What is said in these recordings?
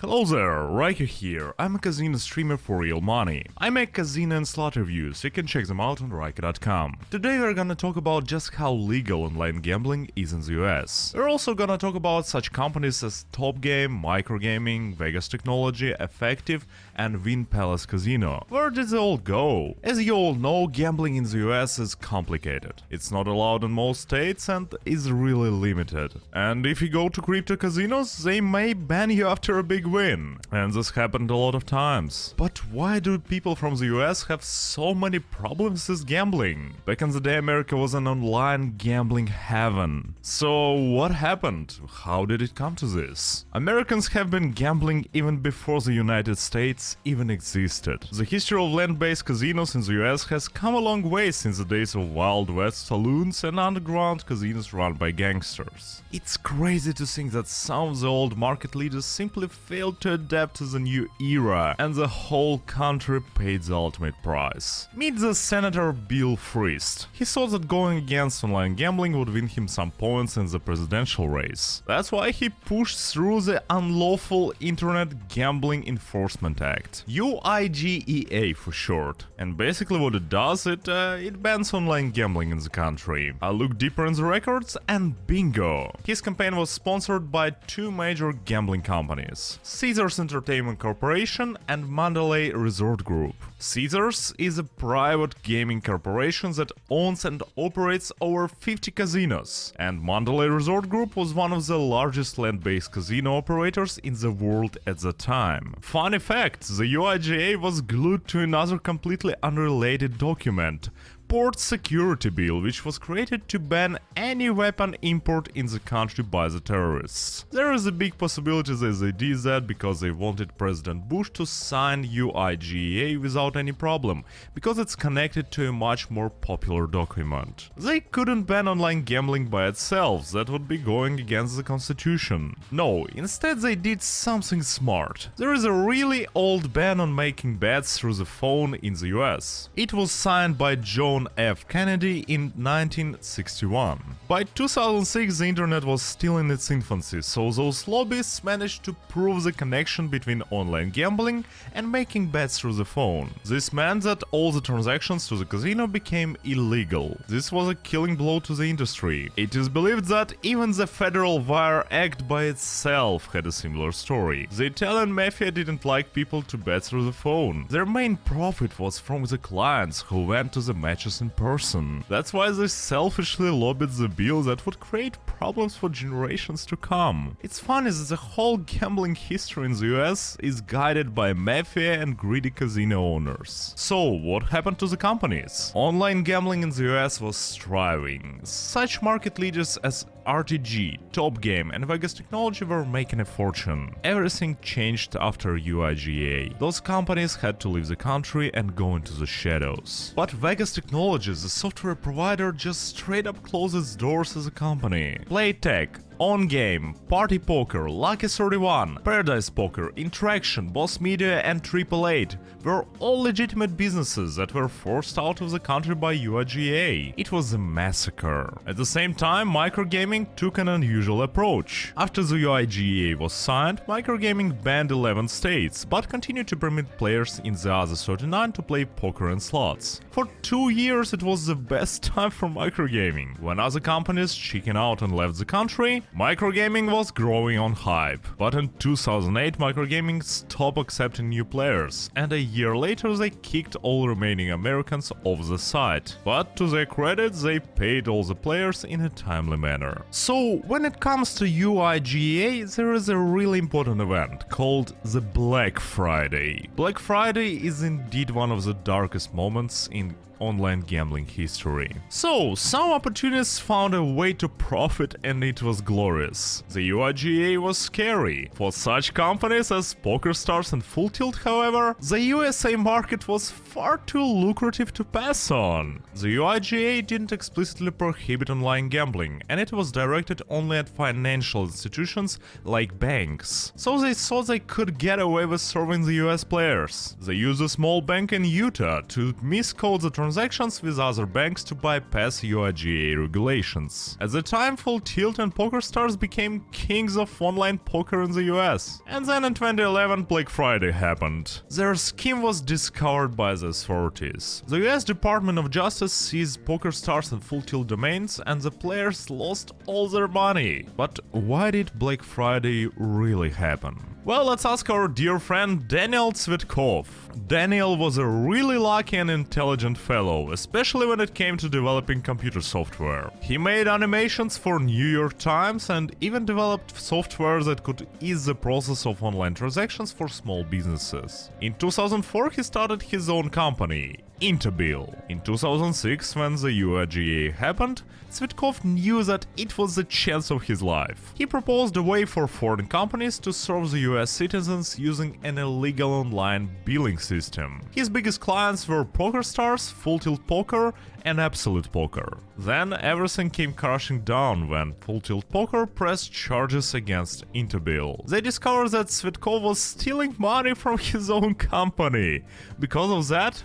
Hello there, Rhyker here. I'm a casino streamer for real money. I make casino and slot reviews, you can check them out on Rhyker.com. Today we're gonna talk about just how legal online gambling is in the US. We're also gonna talk about such companies as Top Game, Microgaming, Vegas Technology, Affactive, and Wynn Palace Casino. Where did they all go? As you all know, gambling in the US is complicated. It's not allowed in most states and is really limited. And if you go to crypto casinos, they may ban you after a big win. And this happened a lot of times. But why do people from the US have so many problems with gambling? Back in the day, America was an online gambling heaven. So what happened? How did it come to this? Americans have been gambling even before the United States even existed. The history of land-based casinos in the US has come a long way since the days of Wild West saloons and underground casinos run by gangsters. It's crazy to think that some of the old market leaders simply failed to adapt to the new era, and the whole country paid the ultimate price. Meet the Senator Bill Frist. He thought that going against online gambling would win him some points in the presidential race. That's why he pushed through the Unlawful Internet Gambling Enforcement Act, UIGEA for short. And basically what it does, it bans online gambling in the country. I looked deeper in the records and bingo! His campaign was sponsored by two major gambling companies, Caesars Entertainment Corporation and Mandalay Resort Group. Caesars is a private gaming corporation that owns and operates over 50 casinos, and Mandalay Resort Group was one of the largest land-based casino operators in the world at the time. Funny fact, the UIGEA was glued to another completely unrelated document, Port Security Bill, which was created to ban any weapon import in the country by the terrorists. There is a big possibility that they did that because they wanted President Bush to sign UIGEA without any problem, because it's connected to a much more popular document. They couldn't ban online gambling by itself, that would be going against the constitution. No, instead they did something smart. There is a really old ban on making bets through the phone in the US. It was signed by John F. Kennedy in 1961. By 2006 the internet was still in its infancy, so those lobbyists managed to prove the connection between online gambling and making bets through the phone. This meant that all the transactions to the casino became illegal. This was a killing blow to the industry. It is believed that even the Federal Wire Act by itself had a similar story. The Italian mafia didn't like people to bet through the phone. Their main profit was from the clients who went to the matches in person. That's why they selfishly lobbied the bill that would create problems for generations to come. It's funny that the whole gambling history in the US is guided by mafia and greedy casino owners. So what happened to the companies? Online gambling in the US was thriving. Such market leaders as RTG, Top Game and Vegas Technology were making a fortune. Everything changed after UIGEA. Those companies had to leave the country and go into the shadows. But Vegas Technology, the software provider, just straight up closed its doors as a company. Playtech, On Game, Party Poker, Lucky 31, Paradise Poker, Interaction, Boss Media and 888 were all legitimate businesses that were forced out of the country by UIGEA. It was a massacre. At the same time, Microgaming took an unusual approach. After the UIGEA was signed, Microgaming banned 11 states, but continued to permit players in the other 39 to play poker and slots. For 2 years it was the best time for Microgaming. When other companies chickened out and left the country, Microgaming was growing on hype. But in 2008 Microgaming stopped accepting new players, and a year later they kicked all remaining Americans off the site. But to their credit, they paid all the players in a timely manner. So when it comes to UIGEA, there is a really important event called the Black Friday. Black Friday is indeed one of the darkest moments in online gambling history. So, some opportunists found a way to profit and it was glorious. The UIGEA was scary. For such companies as PokerStars and Full Tilt, however, the USA market was far too lucrative to pass on. The UIGEA didn't explicitly prohibit online gambling, and it was directed only at financial institutions like banks. So they thought they could get away with serving the US players. They used a small bank in Utah to miscode the transaction transactions with other banks to bypass UIGEA regulations. At the time, Full Tilt and PokerStars became kings of online poker in the US. And then in 2011, Black Friday happened. Their scheme was discovered by the authorities. The US Department of Justice seized PokerStars and Full Tilt domains, and the players lost all their money. But why did Black Friday really happen? Well, let's ask our dear friend Daniel Tsvetkov. Daniel was a really lucky and intelligent fellow, especially when it came to developing computer software. He made animations for New York Times and even developed software that could ease the process of online transactions for small businesses. In 2004, he started his own company, Interbil. In 2006, when the UIGEA happened, Tsvetkov knew that it was the chance of his life. He proposed a way for foreign companies to serve the US citizens using an illegal online billing system. His biggest clients were PokerStars, Full Tilt Poker, and Absolute Poker. Then everything came crashing down when Full Tilt Poker pressed charges against Interbil. They discovered that Tsvetkov was stealing money from his own company. Because of that,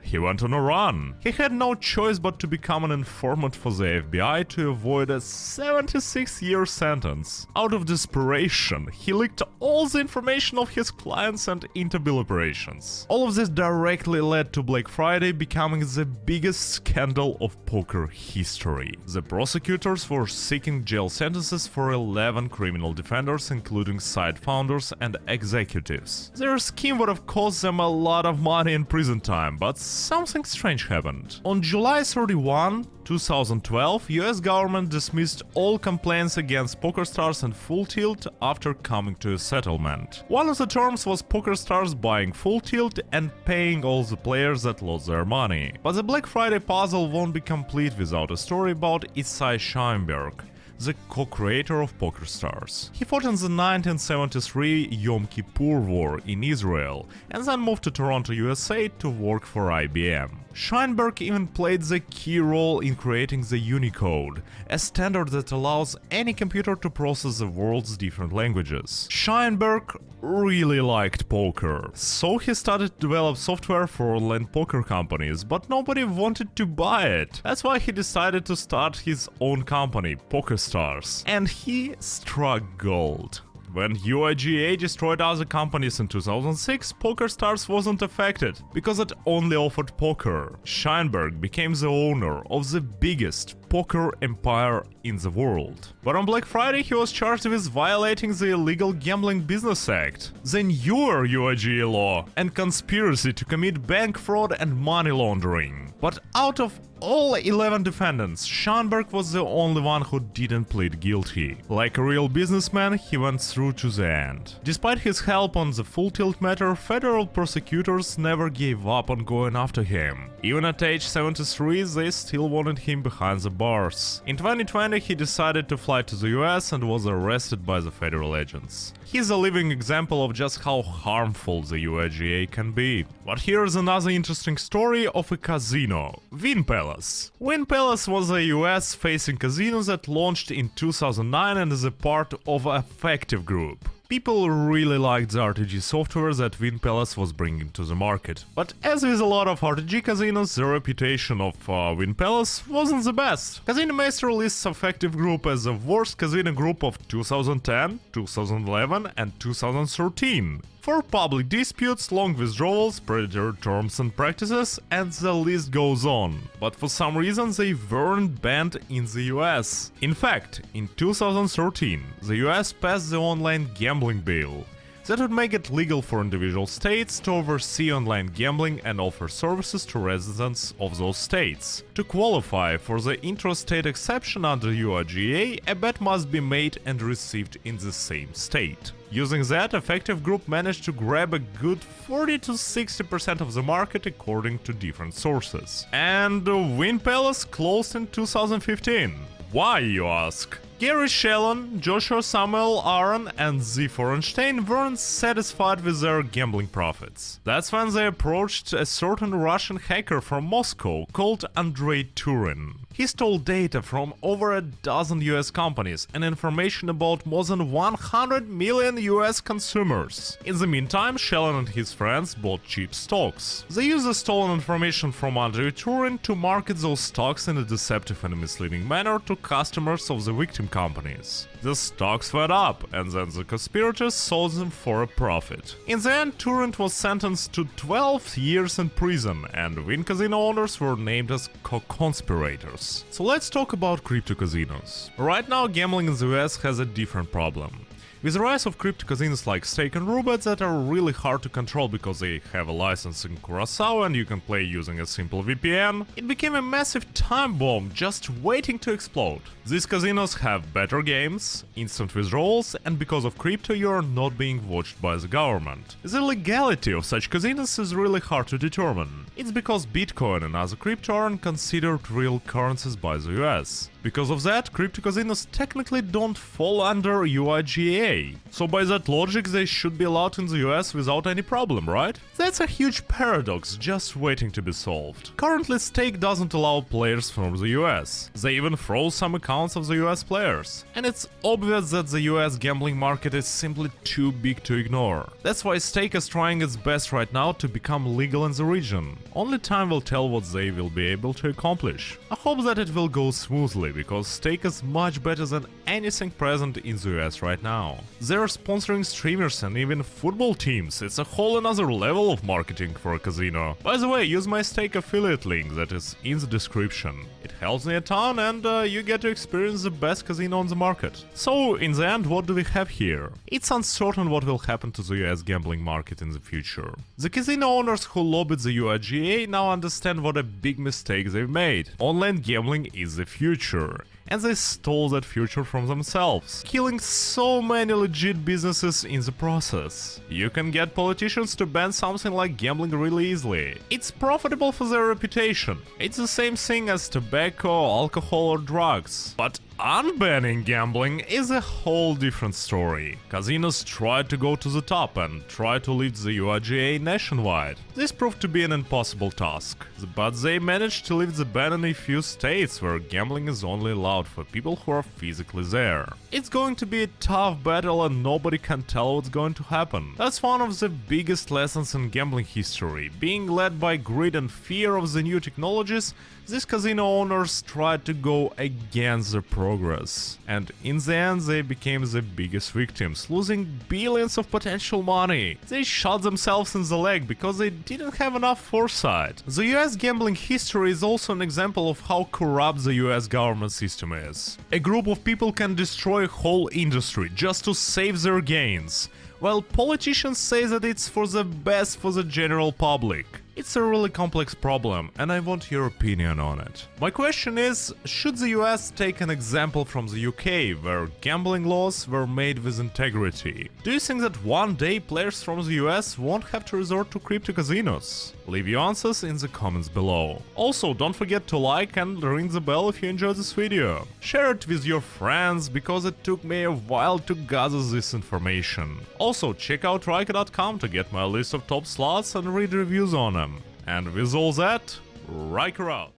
he went on a run. He had no choice but to become an informant for the FBI to avoid a 76-year sentence. Out of desperation, he leaked all the information of his clients and Interbil operations. All of this directly led to Black Friday becoming the biggest scandal of poker history. The prosecutors were seeking jail sentences for 11 criminal defendants, including site founders and executives. Their scheme would have cost them a lot of money in prison time, but something strange happened. On July 31, 2012, US government dismissed all complaints against PokerStars and Full Tilt after coming to a settlement. One of the terms was PokerStars buying Full Tilt and paying all the players that lost their money. But the Black Friday puzzle won't be complete without a story about Isai Scheinberg, the co-creator of PokerStars. He fought in the 1973 Yom Kippur War in Israel and then moved to Toronto, USA to work for IBM. Scheinberg even played the key role in creating the Unicode, a standard that allows any computer to process the world's different languages. Scheinberg really liked poker, so he started to develop software for online poker companies, but nobody wanted to buy it. That's why he decided to start his own company, PokerStars, and he struck gold. When UIGEA destroyed other companies in 2006, PokerStars wasn't affected, because it only offered poker. Scheinberg became the owner of the biggest poker empire in the world. But on Black Friday he was charged with violating the Illegal Gambling Business Act, the newer UIGEA law, and conspiracy to commit bank fraud and money laundering. But out of all 11 defendants, Scheinberg was the only one who didn't plead guilty. Like a real businessman, he went through to the end. Despite his help on the Full Tilt matter, federal prosecutors never gave up on going after him. Even at age 73, they still wanted him behind the bars. In 2020, he decided to fly to the US and was arrested by the federal agents. He's a living example of just how harmful the UIGEA can be. But here's another interesting story of a casino, Wynn Palace. Wynn Palace was a US-facing casino that launched in 2009 and is a part of Affactive group. People really liked the RTG software that Wynn Palace was bringing to the market. But as with a lot of RTG casinos, the reputation of Wynn Palace wasn't the best. Casino Master lists Affactive Group as the worst casino group of 2010, 2011 and 2013. For public disputes, long withdrawals, predatory terms and practices, and the list goes on. But for some reason they weren't banned in the US. In fact, in 2013, the US passed the online gambling bill that would make it legal for individual states to oversee online gambling and offer services to residents of those states. To qualify for the intrastate exception under UIGEA, a bet must be made and received in the same state. Using that, Affactive Group managed to grab a good 40 to 60% of the market according to different sources. And Wynn Palace closed in 2015. Why, you ask? Gary Shellen, Joshua Samuel Aaron, and Z. Forenstein weren't satisfied with their gambling profits. That's when they approached a certain Russian hacker from Moscow called Andrei Turin. He stole data from over a dozen US companies and information about more than 100 million US consumers. In the meantime, Shellen and his friends bought cheap stocks. They used the stolen information from Andrei Turin to market those stocks in a deceptive and misleading manner to customers of the victim companies. The stocks went up, and then the conspirators sold them for a profit. In the end, Turin was sentenced to 12 years in prison, and Win Casino owners were named as co-conspirators. So let's talk about crypto casinos. Right now, gambling in the US has a different problem. With the rise of crypto casinos like Stake and Roobet that are really hard to control because they have a license in Curacao and you can play using a simple VPN, it became a massive time bomb just waiting to explode. These casinos have better games, instant withdrawals, and because of crypto you are not being watched by the government. The legality of such casinos is really hard to determine. It's because Bitcoin and other crypto aren't considered real currencies by the US. Because of that, crypto casinos technically don't fall under UIGEA. So by that logic, they should be allowed in the US without any problem, right? That's a huge paradox just waiting to be solved. Currently, Stake doesn't allow players from the US. They even froze some accounts of the US players. And it's obvious that the US gambling market is simply too big to ignore. That's why Stake is trying its best right now to become legal in the region. Only time will tell what they will be able to accomplish. I hope that it will go smoothly, because Stake is much better than anything present in the US right now. They're sponsoring streamers and even football teams. It's a whole another level of marketing for a casino. By the way, use my Stake affiliate link that is in the description. It helps me a ton and you get to experience the best casino on the market. So, in the end, what do we have here? It's uncertain what will happen to the US gambling market in the future. The casino owners who lobbied the UIGEA now understand what a big mistake they've made. Online gambling is the future. And they stole that future from themselves, killing so many legit businesses in the process. You can get politicians to ban something like gambling really easily. It's profitable for their reputation. It's the same thing as tobacco, alcohol or drugs. But unbanning gambling is a whole different story. Casinos tried to go to the top and tried to lift the UIGEA nationwide. This proved to be an impossible task, but they managed to lift the ban in a few states where gambling is only allowed for people who are physically there. It's going to be a tough battle and nobody can tell what's going to happen. That's one of the biggest lessons in gambling history. Being led by greed and fear of the new technologies, these casino owners tried to go against their progress. And in the end they became the biggest victims, losing billions of potential money. They shot themselves in the leg because they didn't have enough foresight. The US gambling history is also an example of how corrupt the US government system is. A group of people can destroy a whole industry just to save their gains, while politicians say that it's for the best for the general public. It's a really complex problem, and I want your opinion on it. My question is, should the US take an example from the UK, where gambling laws were made with integrity? Do you think that one day players from the US won't have to resort to crypto casinos? Leave your answers in the comments below. Also, don't forget to like and ring the bell if you enjoyed this video. Share it with your friends, because it took me a while to gather this information. Also, check out Rhyker.com to get my list of top slots and read reviews on them. And with all that, Rhyker out!